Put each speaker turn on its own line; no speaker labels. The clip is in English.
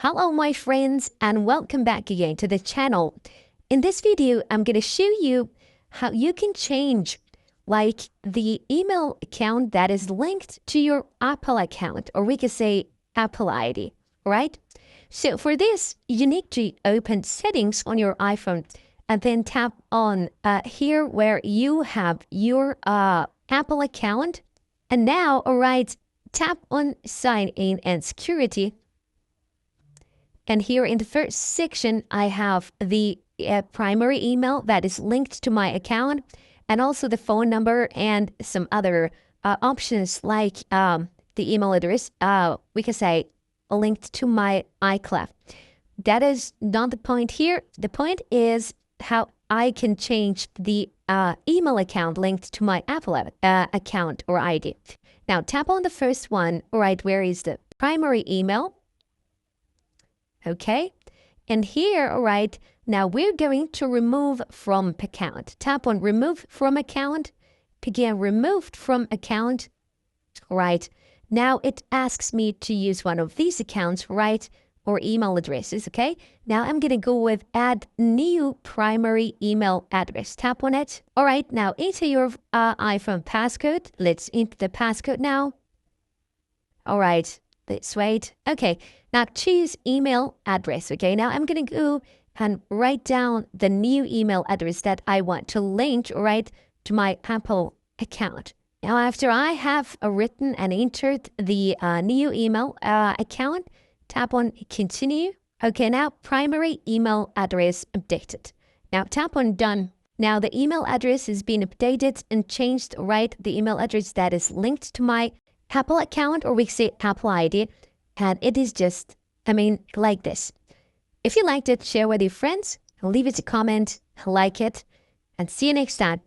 Hello my friends and welcome back again to the channel. In this video, I'm going to show you how you can change the email account that is linked to your Apple account, or we could say Apple ID, right? So for this, you need to open settings on your iPhone and then tap on here where you have your Apple account. And now, all right, tap on sign in and security. And here in the first section, I have the primary email that is linked to my account, and also the phone number and some other options like the email address, we can say linked to my iCloud. That is not the point here. The point is how I can change the email account linked to my Apple account or ID. Now tap on the first one, right, where is the primary email. Okay, and here, all right, now we're going to remove from account. Tap on remove from account, begin removed from account, right? Now it asks me to use one of these accounts, right, or email addresses, okay? Now I'm gonna go with add new primary email address. Tap on it. All right, now enter your iPhone passcode. Let's enter the passcode now. All right, let's wait. Okay. Now choose email address, okay? Now I'm going to go and write down the new email address that I want to link, right, to my Apple account. Now after I have written and entered the new email account, tap on continue. Okay, now primary email address updated. Now tap on done. Now the email address has been updated and changed, right? The email address that is linked to my Apple account, or we say Apple ID. And it is just, like this. If you liked it, share with your friends, leave it a comment, like it, and see you next time.